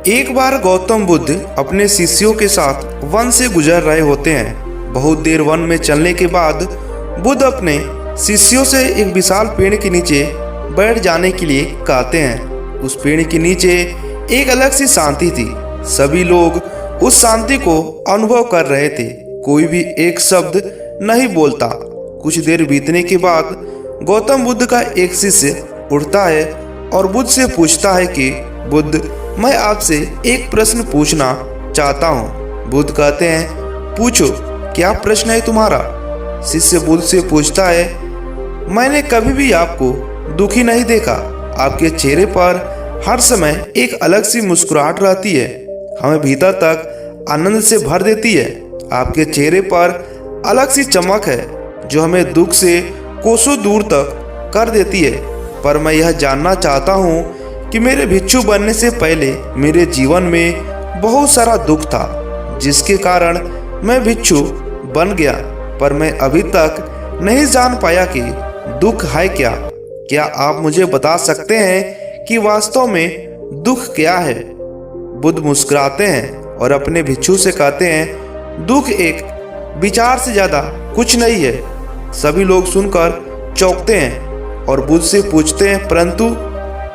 एक बार गौतम बुद्ध अपने शिष्यों के साथ वन से गुजर रहे होते हैं। बहुत देर वन में चलने के बाद बुद्ध अपने शिष्यों से एक विशाल पेड़ के नीचे बैठ जाने के लिए कहते हैं। उस पेड़ के नीचे एक अलग सी शांति थी। सभी लोग उस शांति को अनुभव कर रहे थे। कोई भी एक शब्द नहीं बोलता। कुछ देर बीतने के बाद गौतम बुद्ध का एक शिष्य उठता है और बुद्ध से पूछता है कि बुद्ध, मैं आपसे एक प्रश्न पूछना चाहता हूँ। बुद्ध कहते हैं, पूछो, क्या प्रश्न है तुम्हारा? शिष्य बुद्ध से पूछता है, मैंने कभी भी आपको दुखी नहीं देखा। आपके चेहरे पर हर समय एक अलग सी मुस्कुराहट रहती है, हमें भीतर तक आनंद से भर देती है। आपके चेहरे पर अलग सी चमक है जो हमें दुख से कोसों दूर तक कर देती है। पर मैं यह जानना चाहता हूँ कि मेरे भिक्षु बनने से पहले मेरे जीवन में बहुत सारा दुख था, जिसके कारण मैं भिक्षु बन गया। पर मैं अभी तक नहीं जान पाया कि दुख है क्या। क्या आप मुझे बता सकते हैं कि वास्तव में दुख क्या है? बुद्ध मुस्कुराते हैं और अपने भिक्षु से कहते हैं, दुख एक विचार से ज्यादा कुछ नहीं है। सभी लोग सुनकर चौंकते हैं और बुद्ध से पूछते हैं, परंतु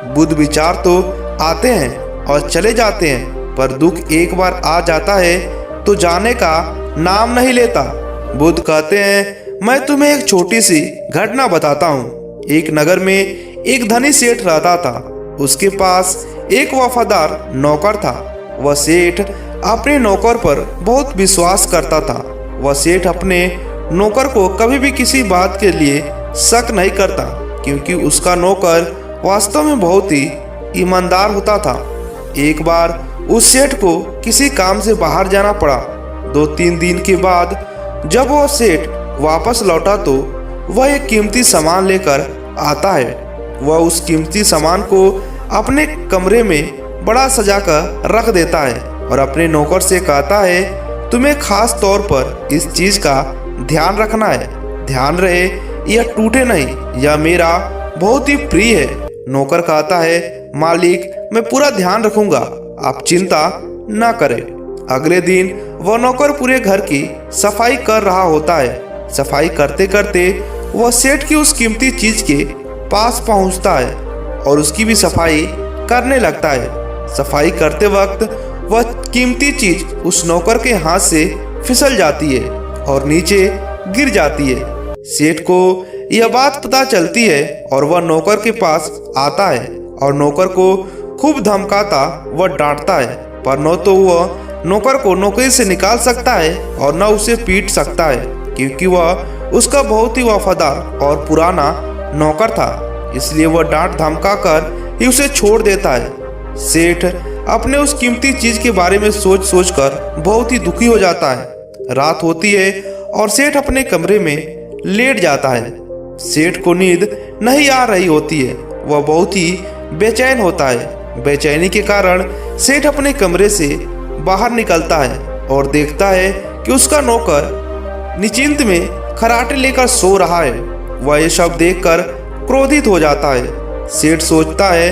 बुद्ध, विचार तो आते हैं और चले जाते हैं, पर दुख एक बार आ जाता है तो जाने का नाम नहीं लेता। बुद्ध कहते हैं, मैं तुम्हें एक छोटी सी घटना बताता हूँ। एक नगर में एक धनी सेठ रहता था। उसके पास एक वफादार नौकर था। वह सेठ अपने नौकर पर बहुत विश्वास करता था। वह सेठ अपने नौकर को कभी भी किसी बात के लिए शक नहीं करता, क्योंकि उसका नौकर वास्तव में बहुत ही ईमानदार होता था। एक बार उस सेठ को किसी काम से बाहर जाना पड़ा। 2-3 दिन के बाद जब वह सेठ वापस लौटा तो वह एक कीमती सामान लेकर आता है। वह उस कीमती सामान को अपने कमरे में बड़ा सजाकर रख देता है और अपने नौकर से कहता है, तुम्हें खास तौर पर इस चीज का ध्यान रखना है। ध्यान रहे यह टूटे नहीं, यह मेरा बहुत ही प्रिय है। नौकर कहता है, मालिक, मैं पूरा ध्यान रखूंगा, आप चिंता न करें। अगले दिन वह नौकर पूरे घर की सफाई कर रहा होता है। सफाई करते करते वह सेठ की उस कीमती चीज के पास पहुंचता है और उसकी भी सफाई करने लगता है। सफाई करते वक्त वह कीमती चीज उस नौकर के हाथ से फिसल जाती है और नीचे गिर जाती है। सेठ को यह बात पता चलती है और वह नौकर के पास आता है और नौकर को खूब धमकाता व डांटता है। पर न तो वह नौकर को नौकरी से निकाल सकता है और न उसे पीट सकता है, क्योंकि वह उसका बहुत ही वफादार और पुराना नौकर था। इसलिए वह डांट धमका कर ही उसे छोड़ देता है। सेठ अपने उस कीमती चीज के बारे में सोच सोच कर बहुत ही दुखी हो जाता है। रात होती है और सेठ अपने कमरे में लेट जाता है। सेठ को नींद नहीं आ रही होती है। वह बहुत ही बेचैन होता है। बेचैनी के कारण सेठ अपने कमरे से बाहर निकलता है और देखता है कि उसका नौकर निश्चिंत में खराटे लेकर सो रहा है। वह यह सब देखकर क्रोधित हो जाता है। सेठ सोचता है,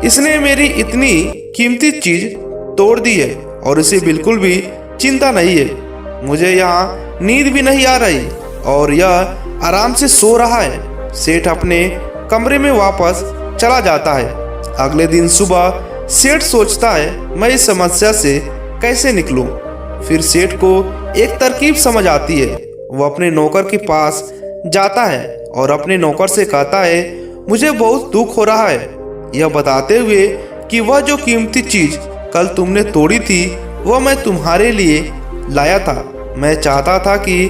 इसने मेरी इतनी कीमती चीज तोड़ दी है और इसे बिल्कुल भी चिंता नहीं है। मुझे यहाँ नींद भी नहीं आ रही और यह आराम से सो रहा है। सेठ अपने कमरे में वापस चला जाता है। अगले दिन सुबह सेठ सोचता है, मैं इस समस्या से कैसे निकलूं? फिर सेठ को एक तरकीब समझ आती है। वह अपने नौकर के पास जाता है और अपने नौकर से कहता है, मुझे बहुत दुख हो रहा है, यह बताते हुए कि वह जो कीमती चीज कल तुमने तोड़ी थी वह मैं तुम्हारे लिए लाया था। मैं चाहता था कि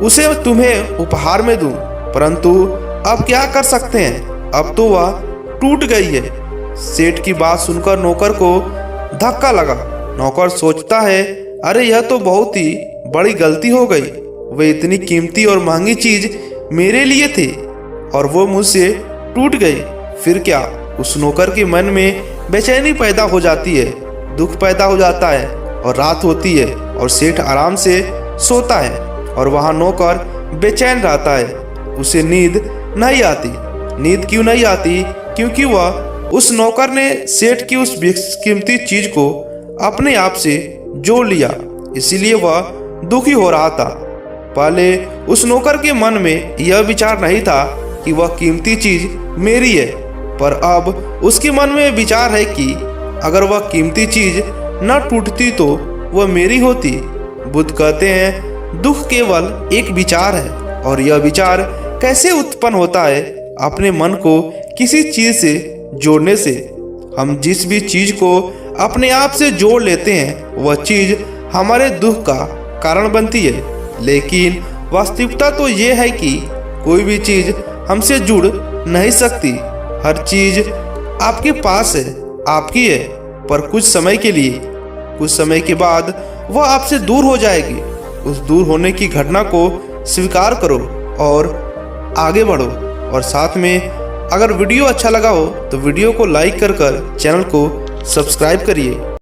उसे तुम्हें उपहार में दूं, परंतु अब क्या कर सकते हैं, अब तो वह टूट गई है। सेठ की बात सुनकर नौकर को धक्का लगा। नौकर सोचता है, अरे यह तो बहुत ही बड़ी गलती हो गई। वह इतनी कीमती और महंगी चीज मेरे लिए थी और वो मुझसे टूट गई। फिर क्या? उस नौकर के मन में बेचैनी पैदा हो जाती है, दुख पैदा हो जाता है और रात होती है और सेठ आराम से सोता है और वहाँ नौकर बेचैन रहता है। उसे नींद नहीं आती। नींद क्यों नहीं आती? क्योंकि वह उस नौकर ने सेठ की उस कीमती चीज को अपने आप से जोड़ लिया, इसीलिए वह दुखी हो रहा था। पहले उस नौकर के मन में यह विचार नहीं था कि वह कीमती चीज मेरी है, पर अब उसके मन में विचार है कि अगर वह कीमती चीज न टूटती तो वह मेरी होती। बुद्ध कहते हैं दुख केवल एक विचार है, और यह विचार कैसे उत्पन्न होता है? अपने मन को किसी चीज से जोड़ने से। हम जिस भी चीज को अपने आप से जोड़ लेते हैं वह चीज हमारे दुख का कारण बनती है। लेकिन वास्तविकता तो यह है कि कोई भी चीज हमसे जुड़ नहीं सकती। हर चीज आपके पास है, आपकी है, पर कुछ समय के लिए। कुछ समय के बाद वह आपसे दूर हो जाएगी। उस दूर होने की घटना को स्वीकार करो और आगे बढ़ो। और साथ में अगर वीडियो अच्छा लगा हो तो वीडियो को लाइक कर चैनल को सब्सक्राइब करिए।